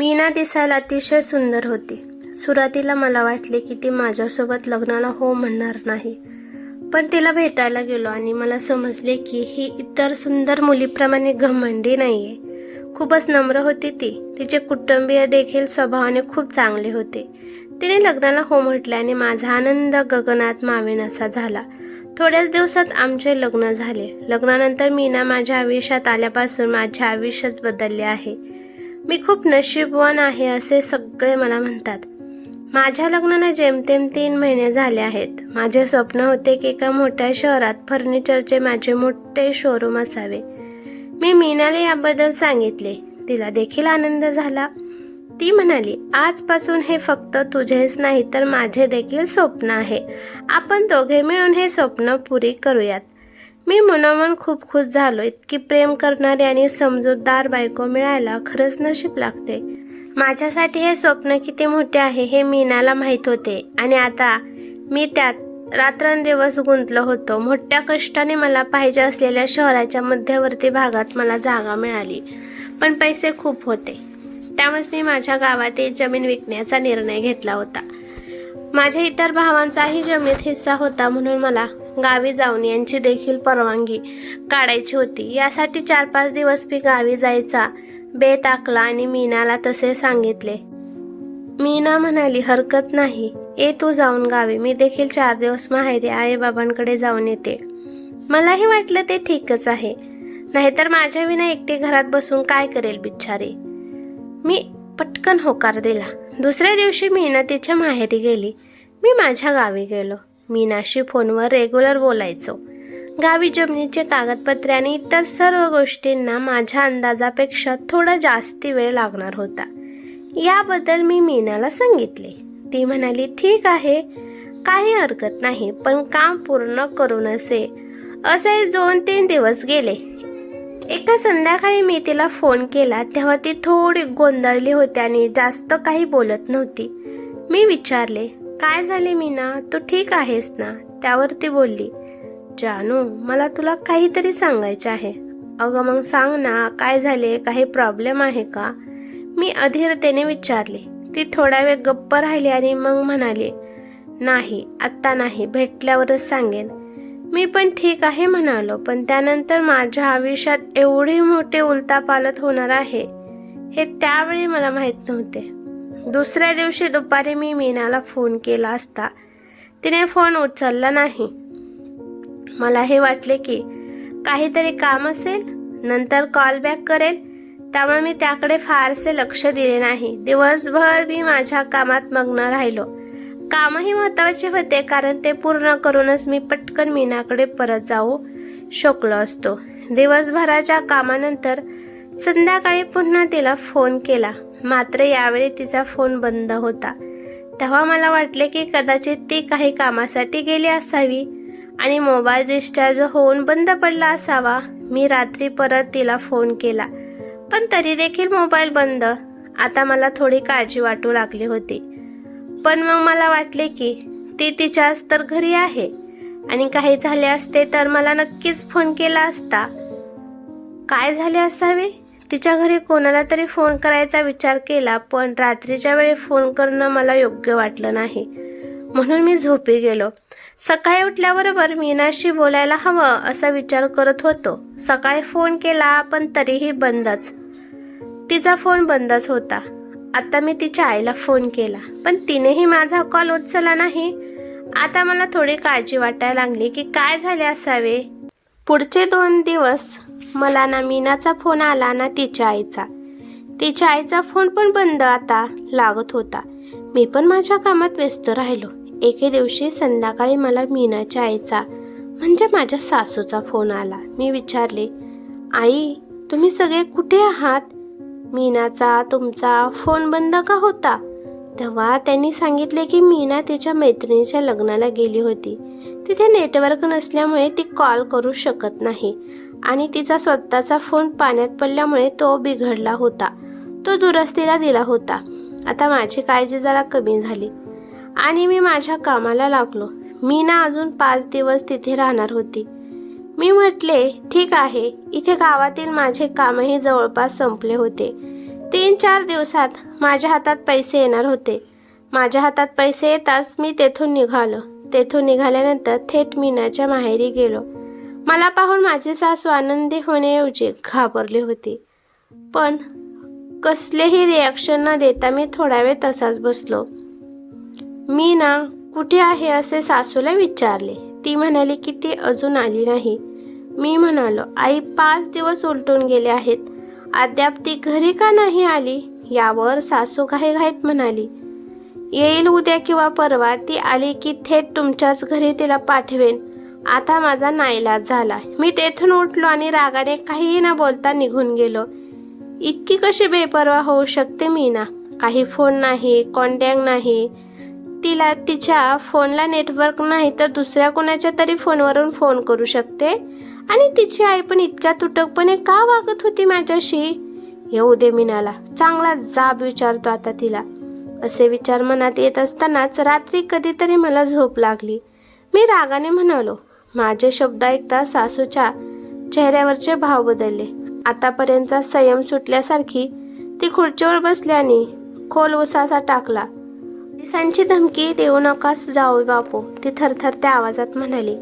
मीना दिसायला अतिशय सुंदर होती. सुरुवातीला मला वाटले की ती माझ्यासोबत लग्नाला हो म्हणणार नाही, पण तिला भेटायला गेलो आणि मला समजले की ही इतर सुंदर मुलीप्रमाणे घमंडी नाहीये. खूपच नम्र होती ती. तिचे कुटुंबीय देखील स्वभावाने खूप चांगले होते. तिने लग्नाला हो म्हटल्याने माझा आनंद गगनात मावेनासा झाला. थोड्याच दिवसात आमचे लग्न झाले. लग्नानंतर मीना माझ्या आयुष्यात आल्यापासून माझ्या आयुष्यात बदलले आहे. मी खूप नशीबवान आहे असे सगळे मला म्हणतात. माझ्या लग्नाला जेमतेम 3 महिने झाले आहेत. माझे स्वप्न होते की एका मोठ्या शहरात फर्निचरचे माझे मोठे शोरूम असावे. मी मीनाला याबद्दल सांगितले. तिला देखील आनंद झाला. ती म्हणाली, आजपासून हे फक्त तुझेच नाही तर माझे देखील स्वप्न आहे. आपण दोघे मिळून हे स्वप्न पुरी करूयात. मी मनोमन खूप खुश झालो. इतकी प्रेम करणारी आणि समजूतदार बायको मिळायला खरंच नशीब लागते. माझ्यासाठी हे स्वप्न किती मोठे आहे हे मीनाला माहीत होते आणि आता मी त्यात रात्रंदिवस गुंतलो होतो. मोठ्या कष्टाने मला पाहिजे असलेल्या शहराच्या मध्यवर्ती भागात मला जागा मिळाली, पण पैसे खूप होते. त्यामुळेच मी माझ्या गावातील जमीन विकण्याचा निर्णय घेतला होता. माझ्या इतर भावांचाही जमिनीत हिस्सा होता, म्हणून मला गावी जाऊन यांची देखील परवानगी काढायची होती. यासाठी 4-5 दिवस मी गावी जायचा बेत आखला आणि मीनाला तसे सांगितले. मीना म्हणाली, हरकत नाही, ये तू जाऊन गावी. मी देखील 4 दिवस माहेरी आई बाबांकडे जाऊन येते. मलाही वाटलं ते ठीकच आहे, नाहीतर माझ्या विना एकटी घरात बसून काय करेल बिचारी. मी पटकन होकार दिला. दुसऱ्या दिवशी मीना तिच्या माहेरी गेली. मी माझ्या गावी गेलो. मीनाशी फोनवर रेग्युलर बोलायचो. गावी जमिनीचे कागदपत्रे आणि इतर सर्व गोष्टींना माझ्या अंदाजापेक्षा थोडा जास्ती वेळ लागणार होता. याबद्दल मी मीनाला सांगितले. ती म्हणाली, ठीक आहे, काही हरकत नाही, पण काम पूर्ण करूनच ये. असे 2-3 दिवस गेले. एका संध्याकाळी मी तिला फोन केला तेव्हा ती थोडी गोंधळली होती आणि जास्त काही बोलत नव्हती. मी विचारले, काय झाले मीना, तू ठीक आहेस ना? त्यावर ती बोलली, जानू, मला तुला काहीतरी सांगायचे आहे. अगं मग सांग ना, काय झाले, काही प्रॉब्लेम आहे का? मी अधीरतेने विचारले. ती थोडा वेळ गप्प राहिली आणि मग म्हणाली, नाही, आत्ता नाही, भेटल्यावरच सांगेन. मी पण ठीक आहे म्हणालो, पण त्यानंतर माझ्या आयुष्यात एवढी मोठे उलथापालथ होणार आहे हे त्यावेळी मला माहीत नव्हते. दुसऱ्या दिवशी दुपारी मी मीनाला फोन केला असता तिने फोन उचलला नाही. मला हे वाटले की काहीतरी काम असेल, नंतर कॉल बॅक करेल, त्यामुळे मी त्याकडे फारसे लक्ष दिले नाही. दिवसभर मी माझ्या कामात मग्न राहिलो. कामही महत्त्वाचे होते, कारण ते पूर्ण करूनच मी पटकन मीनाकडे परत जाऊ शकलो असतो. दिवसभराच्या कामानंतर संध्याकाळी पुन्हा तिला फोन केला, मात्र यावेळी तिचा फोन बंद होता. तेव्हा मला वाटले की कदाचित ती काही कामासाठी गेली असावी आणि मोबाईल डिस्चार्ज होऊन बंद पडला असावा. मी रात्री परत तिला फोन केला, पण तरी देखील मोबाईल बंद. आता मला थोडी काळजी वाटू लागली होती, पण मग मला वाटले की ती तिच्याच तर घरी आहे आणि काही झाले असते तर मला नक्कीच फोन केला असता. काय झाले असावे? तिच्या घरी कोणाला तरी फोन करायचा विचार केला, पण रात्रीच्या वेळी फोन करणं मला योग्य वाटलं नाही, म्हणून मी झोपी गेलो. सकाळी उठल्याबरोबर मीनाशी बोलायला हवं असा विचार करत होतो. सकाळी फोन केला पण तरीही बंदच. तिचा फोन बंदच होता. आता मी तिच्या आईला फोन केला, पण तिनेही माझा कॉल उचलला नाही. आता मला थोडी काळजी वाटायला लागली की काय झाले असावे. पुढचे 2 दिवस मला ना मीनाचा फोन आला ना तिच्या आईचा. तिच्या आईचा फोन पण बंद आता लागत होता. मी पण माझ्या कामात व्यस्त राहिलो. एके दिवशी संध्याकाळी मला मीनाच्या आईचा म्हणजे माझ्या सासूचा फोन आला. मी विचारले, आई, तुम्ही सगळे कुठे आहात? मीनाचा तुमचा फोन बंद का होता? तेव्हा त्यांनी सांगितले की मीना तिच्या मैत्रिणीच्या लग्नाला गेली होती. तिथे नेटवर्क नसल्यामुळे ती कॉल करू शकत नाही आणि तिचा स्वतःचा फोन पाण्यात पडल्यामुळे तो बिघडला होता. तो दुरुस्तीला दिला होता. आता माझी काळजी जरा कमी झाली आणि मी माझ्या कामाला लागलो. मीना अजून 5 दिवस तिथे राहणार होती. मी म्हटले, ठीक आहे. इथे गावातील माझे कामही जवळपास संपले होते. 3-4 दिवसात माझ्या हातात पैसे येणार होते. माझ्या हातात पैसे येताच मी तेथून निघालो. तेथून निघाल्यानंतर थेट मीनाच्या माहेरी गेलो. मला पाहून माझी सासू आनंदी होण्याऐवजी घाबरली होती. पण कसलेही रिॲक्शन न देता मी थोडा वेळ तसाच बसलो. मीना कुठे आहे असे सासूला विचारले. ती म्हणाली की ती अजून आली नाही. मी म्हणालो, आई 5 दिवस उलटून गेले आहेत, अद्याप ती घरी का नाही आली? यावर सासू घाईघाईत म्हणाली, येईल उद्या किंवा परवा. ती आली की थेट तुमच्याच घरी तिला पाठवेन. आता माझा नाईलाज झाला. मी तेथून उठलो आणि रागाने काहीही न बोलता निघून गेलो. इतकी कशी बेपर्वा होऊ शकते मीना? काही फोन नाही, कॉन्टॅक्ट नाही. तिला तिच्या फोनला नेटवर्क नाही तर दुसऱ्या कोणाच्या तरी फोनवरून फोन करू शकते. आणि तिची आई पण इतक्या तुटकपणे का वागत होती माझ्याशी? येऊ दे मीनाला, चांगला जाब विचारतो आता तिला. असे विचार मनात येत असतानाच रात्री कधीतरी मला झोप लागली. मी रागाने म्हणालो. माझे शब्द ऐकता सासूच्या चेहऱ्यावरचे भाव बदलले. आतापर्यंतचा संयम सुटल्यासारखी ती खुर्चीवर बसली आणि खोल उसासा टाकला. पोलिसांची धमकी देऊ नकास जाऊ बापू, ती थरथरत्या आवाजात म्हणाली.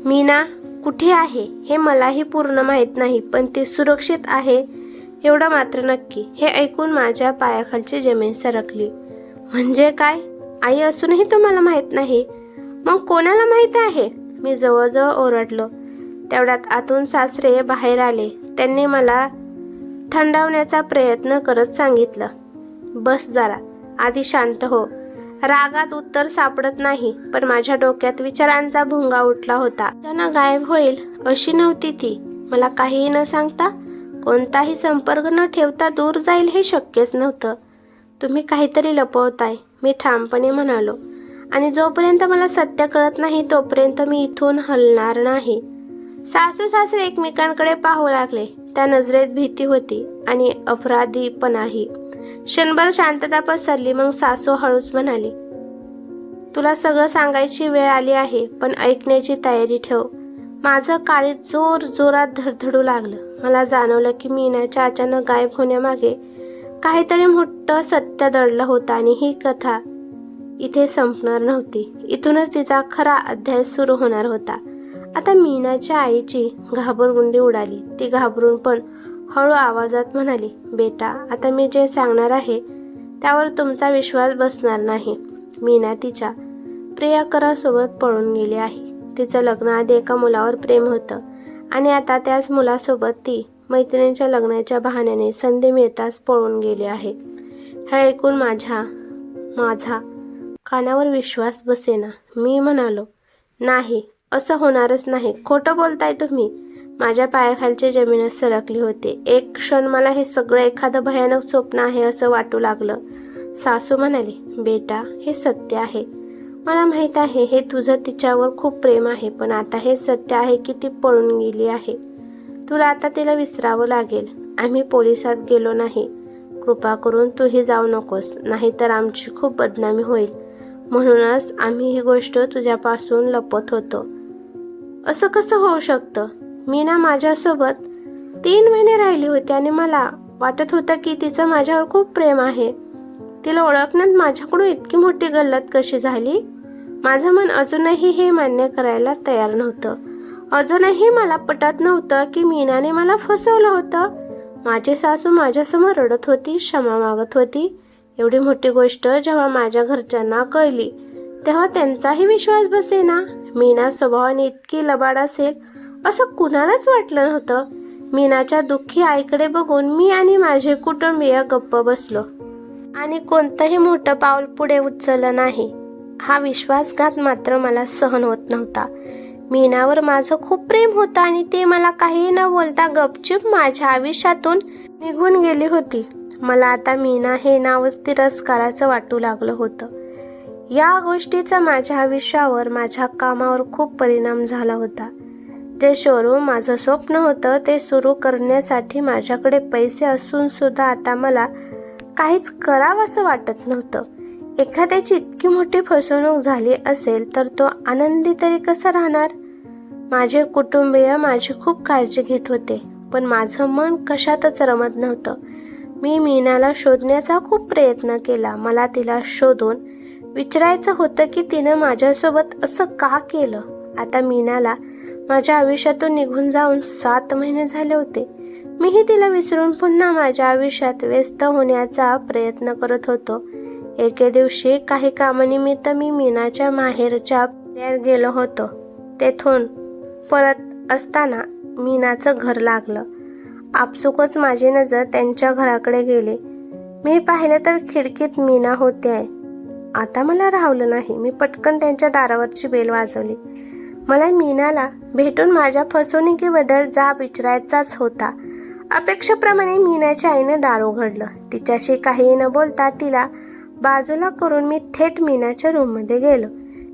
मीना कुठे आहे हे मलाही पूर्ण माहीत नाही, पण ती सुरक्षित आहे एवढं मात्र नक्की. हे ऐकून माझ्या पायाखालची जमीन सरकली. म्हणजे काय? आई असूनही तुम्हाला माहीत नाही? मग कोणाला माहीत आहे? मी जवळजवळ ओरडलो. तेवढ्यात आतून सासरे बाहेर आले. त्यांनी मला थंडावण्याचा प्रयत्न करत सांगितलं, बस जरा, आधी शांत हो. रागात उत्तर सापडत नाही, पण माझ्या डोक्यात विचारांचा भुंगा उठला होता. अचानक गायब होईल अशी नव्हती ती. मला काहीही न सांगता, कोणताही संपर्क न ठेवता दूर जाईल हे शक्यच नव्हतं. तुम्ही काहीतरी लपवताय, मी ठामपणे म्हणालो. आणि जोपर्यंत मला सत्य कळत नाही तोपर्यंत मी इथून हलणार नाही. सासू सासरे एकमेकांकडे पाहू लागले. त्या नजरेत भीती होती आणि अपराधीपणाही. क्षणभर शांतता पसरली. मग सासू हळूच म्हणाली, तुला सगळं सांगायची वेळ आली आहे, पण ऐकण्याची तयारी ठेव. माझं काळीज जोर जोरात धडधडू लागलं. मला जाणवलं की मीनाच्या अचानक गायब होण्यामागे काहीतरी मोठं सत्य दडलं होतं आणि ही कथा इथे संपणार नव्हती. इथूनच तिचा खरा अध्याय सुरू होणार होता. आता मीनाच्या आईची घाबरगुंडी उडाली. ती घाबरून पण हळू आवाजात म्हणाली, बेटा, आता मी जे सांगणार आहे त्यावर तुमचा विश्वास बसणार नाही. मीना तिच्या प्रियकरासोबत पळून गेली आहे. तिचं लग्न आधी एका मुलावर प्रेम होतं आणि आता त्याच मुलासोबत ती मैत्रिणीच्या लग्नाच्या बहाण्याने संधी मिळताच पळून गेली आहे. हे ऐकून माझा कानावर विश्वास बसेना. मी म्हणालो, नाही, असं होणारच नाही. खोटं बोलताय तुम्ही. माझ्या पायाखालची जमीनच सरकली होती. एक क्षण मला हे सगळं एखादं भयानक स्वप्न आहे असं वाटू लागलं. सासू म्हणाली, बेटा, हे सत्य आहे. मला माहीत आहे हे तुझं तिच्यावर खूप प्रेम आहे, पण आता हे सत्य आहे की ती पळून गेली आहे. तुला आता तिला विसरावं लागेल. आम्ही पोलिसात गेलो नाही. कृपा करून तूही जाऊ नकोस, नाहीतर आमची खूप बदनामी होईल. म्हणूनच आम्ही ही गोष्ट तुझ्यापासून लपत होतो. असं कसं होऊ शकतं? मीना माझ्यासोबत 3 महिने राहिली होती आणि मला वाटत होतं की तिचं माझ्यावर खूप प्रेम आहे. तिला ओळखण्यात माझ्याकडून इतकी मोठी गल्लत कशी झाली? माझं मन अजूनही हे मान्य करायला तयार नव्हतं. अजूनही मला पटत नव्हतं की मीनाने मला फसवलं होतं. माझी सासू माझ्यासमोर रडत होती, क्षमा मागत होती. एवढी मोठी गोष्ट जेव्हा माझ्या घरच्यांना कळली तेव्हा त्यांचाही विश्वास बसेना. मीना स्वभावाने इतकी लबाड असेल असं कुणालाच वाटलं नव्हतं. मीनाच्या दुःखी आईकडे बघून मी आणि माझे कुटुंबीय गप्प बसलो आणि कोणतंही मोठं पाऊल पुढे उचललं नाही. हा विश्वासघात मात्र मला सहन होत नव्हता. मीनावर माझं खूप प्रेम होतं आणि ते मला काही न बोलता गपचूप माझ्या आयुष्यातून निघून गेली होती. मला आता मीना हे नावच तिरस्काराचं वाटू लागलं होतं. या गोष्टीचा माझ्या आयुष्यावर, माझ्या कामावर खूप परिणाम झाला होता. जे शोरूम माझं स्वप्न होतं ते सुरू करण्यासाठी माझ्याकडे पैसे असून सुद्धा आता मला काहीच करावंसं वाटत नव्हतं. एखाद्याची इतकी मोठी फसवणूक झाली असेल तर तो आनंदी तरी कसा राहणार? माझे कुटुंबीय माझी खूप काळजी घेत होते, पण माझं मन कशातच रमत नव्हतं. मी मीनाला शोधण्याचा खूप प्रयत्न केला. मला तिला शोधून विचारायचं होतं की तिनं माझ्यासोबत असं का केलं. आता मीनाला माझ्या आयुष्यातून निघून जाऊन 7 महिने झाले होते. मीही तिला विसरून पुन्हा माझ्या आयुष्यात व्यस्त होण्याचा प्रयत्न करत होतो. एके दिवशी काही कामानिमित्त मी मीनाच्या माहेरच्या पुण्यात गेलो होतो. तेथून परत असताना मीनाचं घर लागलं. आपसुकच माझी नजर त्यांच्या घराकडे गेली. मी पाहिलं तर खिडकीत मीना होती आहे. आता मला राहवलं नाही. मी पटकन त्यांच्या दारावरची बेल वाजवली. मला मीनाला भेटून माझ्या फसवणुकीबद्दल जाब विचारायचाच होता. अपेक्षेप्रमाणे मीनाच्या आईने दार उघडलं. तिच्याशी काही न बोलता तिला बाजूला करून मी थेट मीनाच्या रूममध्ये गेलो.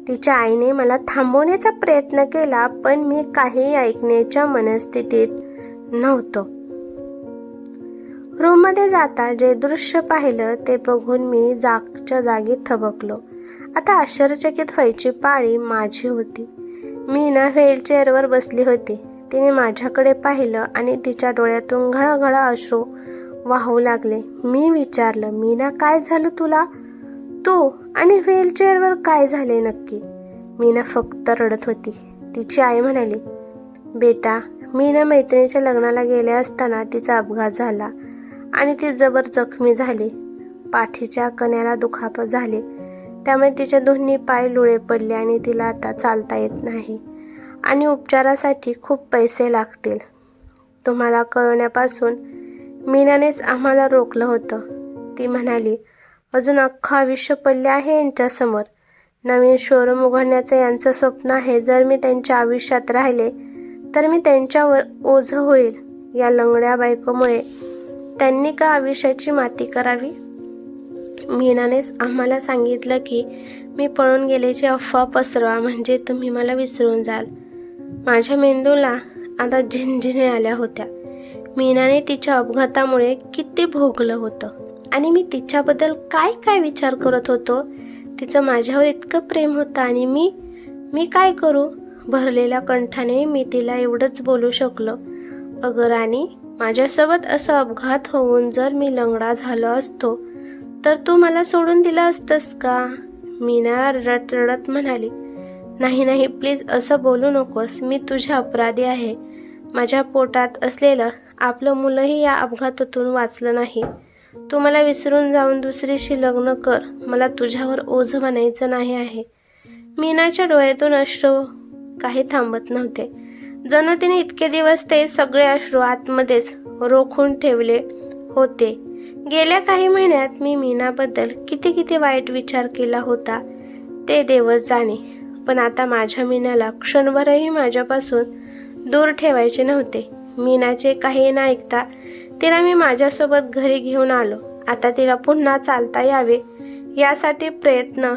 तिच्या आईने मला थांबवण्याचा प्रयत्न केला, पण मी काही ऐकण्याच्या मनस्थितीत नव्हतो. रूममध्ये जाता जे दृश्य पाहिलं ते बघून मी जागच्या जागी थबकलो. आता आश्चर्यचकित व्हायची पाळी माझी होती. मीना व्हीलचेअरवर बसली होती. तिने माझ्याकडे पाहिलं आणि तिच्या डोळ्यातून घळघळा अश्रू वाहू लागले. मी विचारलं, मीना काय झालं तुला? तू आणि व्हीलचेअरवर काय झाले नक्की? मीना फक्त रडत होती. तिची आई म्हणाली, बेटा, मीना मैत्रिणीच्या लग्नाला गेले असताना तिचा अपघात झाला आणि ती जबर जखमी झाली. पाठीच्या कण्याला दुखापत झाली, त्यामुळे तिचे दोन्ही पाय लुळे पडले आणि तिला आता चालता येत नाही आणि उपचारासाठी खूप पैसे लागतील. तुम्हाला कळवण्यापासून मीनानेच आम्हाला रोखलं होतं. ती म्हणाली, अजून अख्खं आयुष्य पडले आहे यांच्यासमोर. नवीन शोरूम उघडण्याचं यांचं स्वप्न आहे. जर मी त्यांच्या आयुष्यात राहिले तर मी त्यांच्यावर ओझं होईल. या लंगड्या बायकोमुळे त्यांनी का आयुष्याची माती करावी? मीनानेच आम्हाला सांगितलं की मी पळून गेल्याची अफवा पसरवा, म्हणजे तुम्ही मला विसरून जाल. माझ्या मेंदूला आता झिणझिण्या आल्या होत्या. मीनाने तिच्या अपघातामुळे किती भोगलं होतं आणि मी तिच्याबद्दल काय काय विचार करत होतो. तिचं माझ्यावर इतकं प्रेम होतं आणि मी काय करू? भरलेल्या कंठाने मी तिला एवढंच बोलू शकलो, अगं राणी, माझ्यासोबत असा अपघात होऊन जर मी लंगडा झालो असतो तर तू मला सोडून दिलं असतंस का? मीना रडत रडत म्हणाली, नाही नाही, प्लीज असं बोलू नकोस. मी तुझी अपराधी आहे. माझ्या पोटात असलेलं आपलं मुलंही या अपघातातून वाचलं नाही. तू मला विसरून जाऊन दुसरीशी लग्न कर. मला तुझ्यावर ओझं बनायचं नाही आहे. मीनाच्या डोळ्यातून अश्रू काही थांबत नव्हते. जणू तिने इतके दिवस ते सगळे अश्रू आतमध्येच रोखून ठेवले होते. गेल्या काही महिन्यात मी मीनाबद्दल किती वाईट विचार केला होता ते देवच जाणे. पण आता माझ्या मीनाला क्षणभरही माझ्यापासून दूर ठेवायचे नव्हते. मीनाचे काही न ऐकता तिला मी माझ्यासोबत घरी घेऊन आलो. आता तिला पुन्हा चालता यावे यासाठी प्रयत्न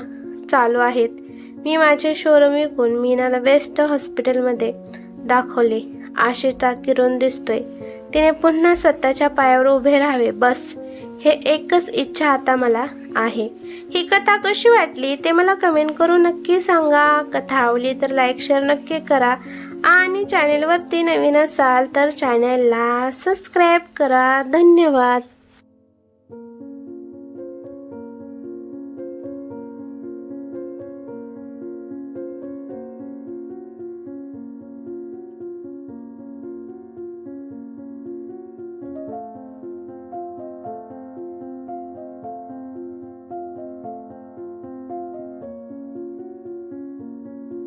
चालू आहेत. मी माझे शोरूम विकून मीनाला बेस्ट हॉस्पिटलमध्ये दाखवले. आशेचा किरण दिसतोय. तिने पुन्हा स्वतःच्या पायावर उभे राहावे, बस हे एकच इच्छा आता मला आहे. ही कथा कशी वाटली ते मला कमेंट करून नक्की सांगा. कथा आवडली तर लाईक शेअर नक्की करा आणि चॅनेलवरती नवीन असाल तर चॅनेलला सबस्क्राईब करा. धन्यवाद.